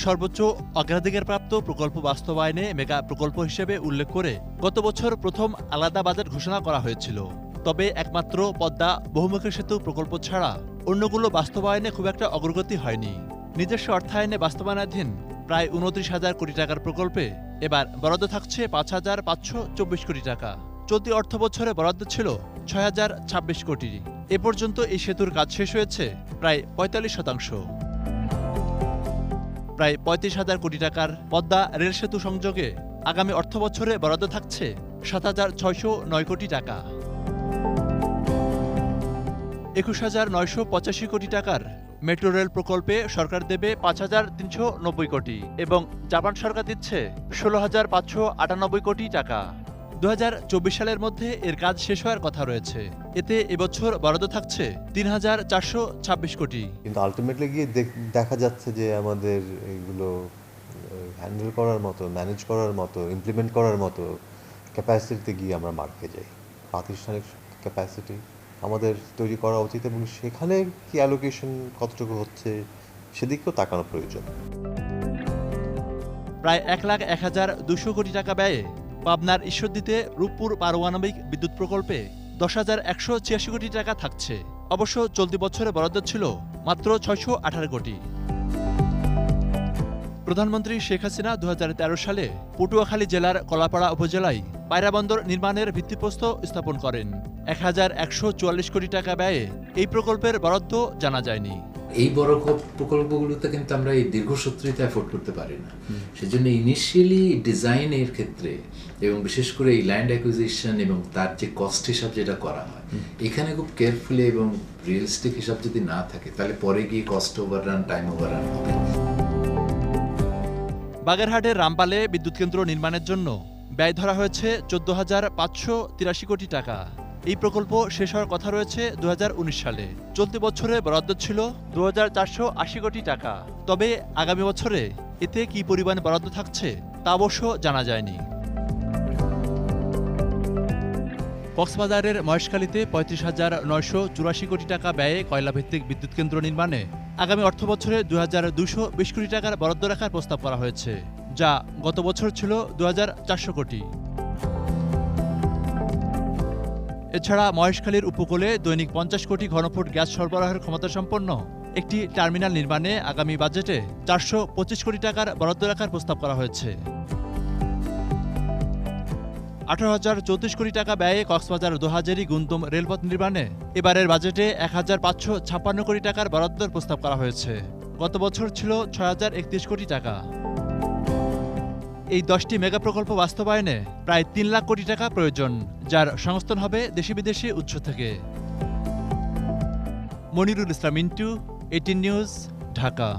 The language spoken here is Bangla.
সর্বোচ্চ অগ্রাধিকারপ্রাপ্ত প্রকল্প বাস্তবায়নে মেগা প্রকল্প হিসেবে উল্লেখ করে গত বছর প্রথম আলাদা বাজেট ঘোষণা করা হয়েছিল। তবে একমাত্র পদ্মা বহুমুখী সেতু প্রকল্প ছাড়া অন্যগুলো বাস্তবায়নে খুব একটা অগ্রগতি হয়নি। নিজস্ব অর্থায়নে বাস্তবায়নাধীন প্রায় ২৯,০০০ কোটি টাকার প্রকল্পে এবার বরাদ্দ থাকছে ৫,৫২৪ কোটি টাকা। চলতি অর্থ বছরে বরাদ্দ ছিল ৬,০২৬ কোটি। এ পর্যন্ত এই সেতুর কাজ শেষ হয়েছে প্রায় ৪৫%। প্রায় ৩৫,০০০ কোটি টাকার পদ্মা রেল সেতু সংযোগে আগামী অর্থ বছরে বরাদ্দ থাকছে ৭,৬০৯ কোটি টাকা। ২১,৯৮৫ কোটি টাকার মেট্রো রেল প্রকল্পে সরকার দেবে ৫,৩৯০ কোটি এবং জাপান সরকার দিচ্ছে ১৬,৫৯৮ কোটি টাকা। ২০২৪ সালের মধ্যে এর কাজ শেষ হওয়ার কথা রয়েছে। এতে এবছর বরাদ্দ থাকছে ৩,৪২৬ কোটি। কিন্তু আলটিমেটলি গিয়ে দেখা যাচ্ছে যে আমাদের এইগুলো হ্যান্ডেল করার মতো, ম্যানেজ করার মতো, ইমপ্লিমেন্ট করার মতো ক্যাপাসিটিতে গিয়ে আমরা মার খেয়ে যাই। প্রাতিষ্ঠানিক ক্যাপাসিটি আমাদের তৈরি করা উচিত এবং সেখানে কি অ্যালোকেশন কতটুকু হচ্ছে সেদিকেও তাকানো প্রয়োজন। প্রায় ১,০১,২০০ কোটি টাকা ব্যয়ে পাবনার ঈশ্বরদীতে রূপপুর পারমাণবিক বিদ্যুৎ প্রকল্পে ১০,১৮৬ কোটি টাকা থাকছে। অবশ্য চলতি বছরে বরাদ্দ ছিল মাত্র ৬১৮ কোটি। প্রধানমন্ত্রী শেখ হাসিনা ২০১৩ সালে পটুয়াখালী জেলার কলাপাড়া উপজেলায় পায়রা বন্দর নির্মাণের ভিত্তিপ্রস্তর স্থাপন করেন। ১,১৪৪ কোটি টাকা ব্যয়ে এই প্রকল্পের বরাদ্দ জানা যায়নি। এই বড় প্রকল্পগুলোতে কিন্তু আমরা এই দীর্ঘসূত্রিতা এফোর্ড করতে পারি না। সেজন্য ইনিশিয়ালি ডিজাইনের ক্ষেত্রে এবং বিশেষ করে এই ল্যান্ড অ্যাকুইজিশন এবং তার যে কস্ট হিসাব যেটা করা হয়, এখানে খুব কেয়ারফুলি এবং রিয়েলিস্টিক হিসাব যদি না থাকে তাহলে পরে গিয়ে কস্ট ওভাররান, টাইম ওভাররান হবে। বাগেরহাটের রামপালে বিদ্যুৎ কেন্দ্র নির্মাণের জন্য ব্যয় ধরা হয়েছে ১৪,৫৮৩ কোটি টাকা। এই প্রকল্প শেষ হওয়ার কথা রয়েছে ২০১৯ সালে। চলতি বছরে বরাদ্দ ছিল ২,৪৮০ কোটি টাকা। তবে আগামী বছরে এতে কি পরিমাণ বরাদ্দ থাকছে তা অবশ্য জানা যায়নি। কক্সবাজারের মহেশখালীতে ৩৫,৯৮৪ কোটি টাকা ব্যয়ে কয়লাভিত্তিক বিদ্যুৎ কেন্দ্র নির্মাণে আগামী অর্থবছরে ২,২২০ কোটি টাকার বরাদ্দ রাখার প্রস্তাব করা হয়েছে, যা গত বছর ছিল ২,৪০০ কোটি। এছাড়া মহেশখালীর উপকূলে দৈনিক ৫০ কোটি ঘনফুট গ্যাস সরবরাহের ক্ষমতাসম্পন্ন একটি টার্মিনাল নির্মাণে আগামী বাজেটে ৪২৫ কোটি টাকার বরাদ্দ রাখার প্রস্তাব করা হয়েছে। ১৮,০৩৪ কোটি টাকা ব্যয়ে কক্সবাজার দোহাজারী গুমতম রেলপথ নির্মাণে এবারের বাজেটে ১,৫৫৬ কোটি টাকার বরাদ্দের প্রস্তাব করা হয়েছে। গত বছর ছিল ৬,০৩১ কোটি টাকা। এই ১০টি মেগা প্রকল্প বাস্তবায়নে প্রায় ৩ লাখ কোটি টাকা প্রয়োজন, যার সংস্থান হবে দেশি বিদেশি উৎস থেকে। মনিরুল ইসলাম মিন্টু, 18 নিউজ, ঢাকা।